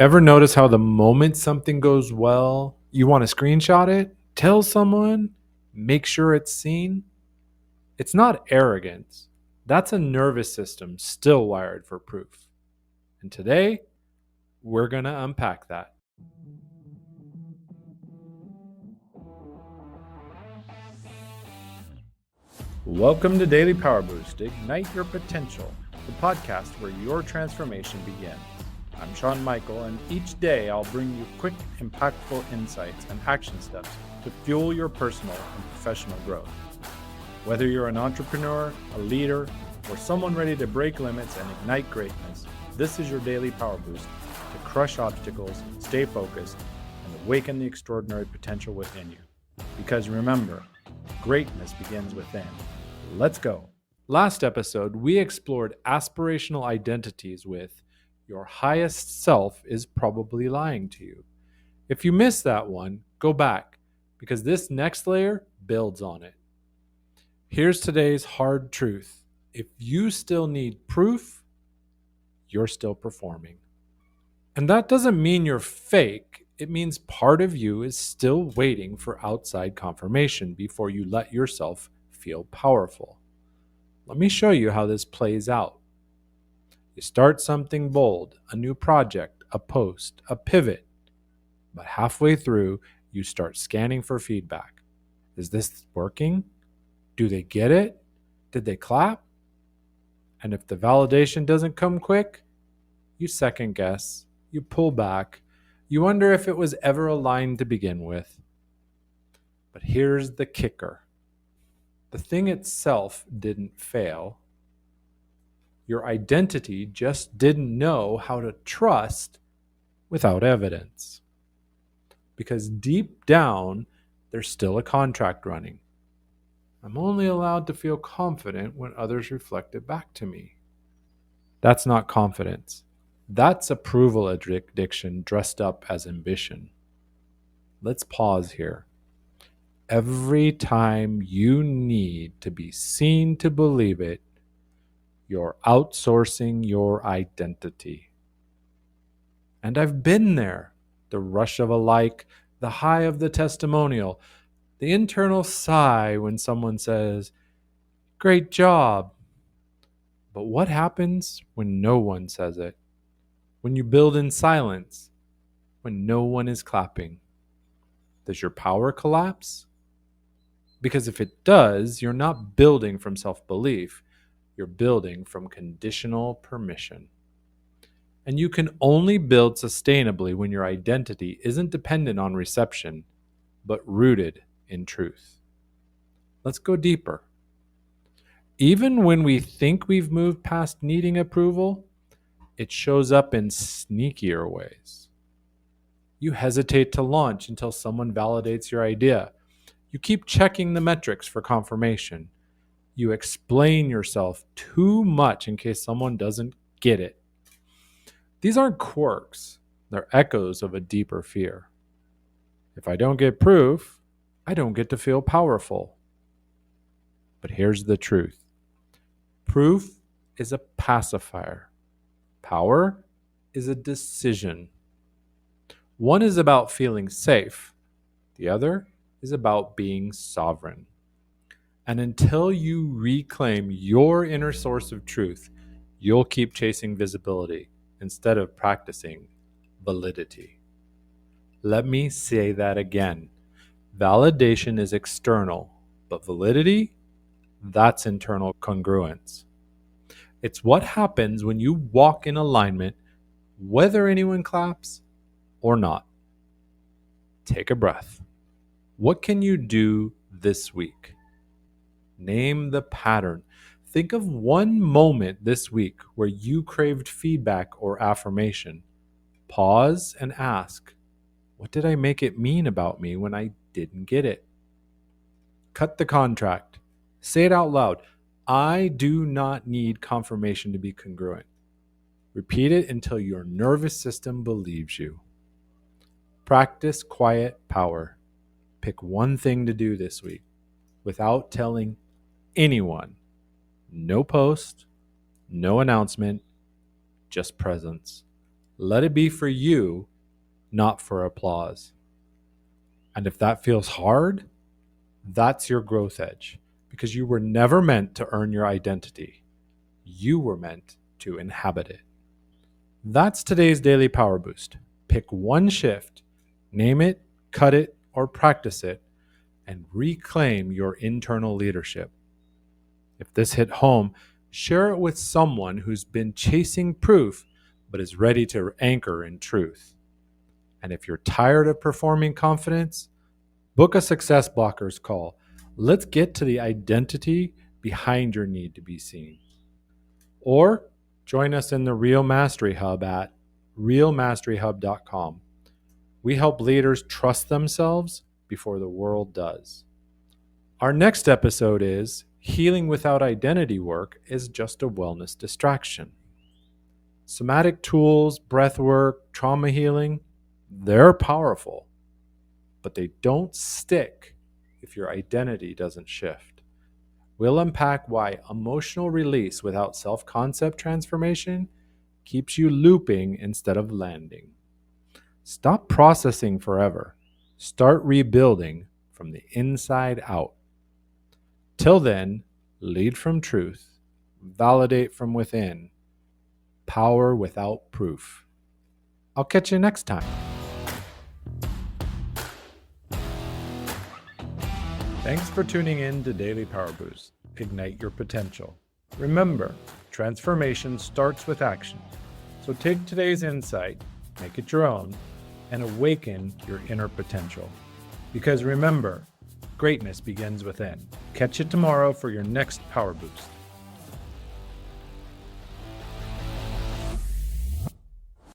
Ever notice how the moment something goes well, you want to screenshot it, tell someone, make sure it's seen? It's not arrogance. That's a nervous system still wired for proof. And today, we're going to unpack that. Welcome to Daily Power Boost. Ignite your potential, the podcast where your transformation begins. I'm Sean Michael, and each day I'll bring you quick, impactful insights and action steps to fuel your personal and professional growth. Whether you're an entrepreneur, a leader, or someone ready to break limits and ignite greatness, this is your daily power boost to crush obstacles, stay focused, and awaken the extraordinary potential within you. Because remember, greatness begins within. Let's go. Last episode, we explored aspirational identities with your highest self is probably lying to you. If you missed that one, go back, because this next layer builds on it. Here's today's hard truth. If you still need proof, you're still performing. And that doesn't mean you're fake. It means part of you is still waiting for outside confirmation before you let yourself feel powerful. Let me show you how this plays out. You start something bold, a new project, a post, a pivot. But halfway through, you start scanning for feedback. Is this working? Do they get it? Did they clap? And if the validation doesn't come quick, you second guess, you pull back, you wonder if it was ever aligned to begin with. But here's the kicker. The thing itself didn't fail. Your identity just didn't know how to trust without evidence. Because deep down, there's still a contract running. I'm only allowed to feel confident when others reflect it back to me. That's not confidence. That's approval addiction dressed up as ambition. Let's pause here. Every time you need to be seen to believe it, you're outsourcing your identity. And I've been there. The rush of a like, the high of the testimonial, the internal sigh when someone says, "Great job." But what happens when no one says it? When you build in silence? When no one is clapping? Does your power collapse? Because if it does, you're not building from self-belief. You're building from conditional permission. And you can only build sustainably when your identity isn't dependent on reception, but rooted in truth. Let's go deeper. Even when we think we've moved past needing approval, it shows up in sneakier ways. You hesitate to launch until someone validates your idea. You keep checking the metrics for confirmation. You explain yourself too much in case someone doesn't get it. These aren't quirks. They're echoes of a deeper fear. If I don't get proof, I don't get to feel powerful. But here's the truth. Proof is a pacifier. Power is a decision. One is about feeling safe. The other is about being sovereign. And until you reclaim your inner source of truth, you'll keep chasing visibility instead of practicing validity. Let me say that again. Validation is external, but validity, that's internal congruence. It's what happens when you walk in alignment, whether anyone claps or not. Take a breath. What can you do this week? Name the pattern. Think of one moment this week where you craved feedback or affirmation. Pause and ask, what did I make it mean about me when I didn't get it? Cut the contract. Say it out loud. I do not need confirmation to be congruent. Repeat it until your nervous system believes you. Practice quiet power. Pick one thing to do this week without telling anyone. No post, no announcement, just presence. let it be for you, not for applause. And if that feels hard, that's your growth edge, because you were never meant to earn your identity. You were meant to inhabit it. That's today's Daily Power Boost. Pick one shift, name it, cut it, or practice it, and reclaim your internal leadership. If this hit home, share it with someone who's been chasing proof but is ready to anchor in truth. And if you're tired of performing confidence, book a Success Blockers call. Let's get to the identity behind your need to be seen. Or join us in the Real Mastery Hub at realmasteryhub.com. We help leaders trust themselves before the world does. Our next episode is Healing Without Identity Work is Just a Wellness Distraction. Somatic tools, breath work, trauma healing, they're powerful, but they don't stick if your identity doesn't shift. We'll unpack why emotional release without self-concept transformation keeps you looping instead of landing. Stop processing forever. Start rebuilding from the inside out. Till then, lead from truth, validate from within, power without proof. I'll catch you next time. Thanks for tuning in to Daily Power Boost. Ignite your potential. Remember, transformation starts with action. So take today's insight, make it your own, and awaken your inner potential. Because remember, greatness begins within. Catch you tomorrow for your next Power Boost.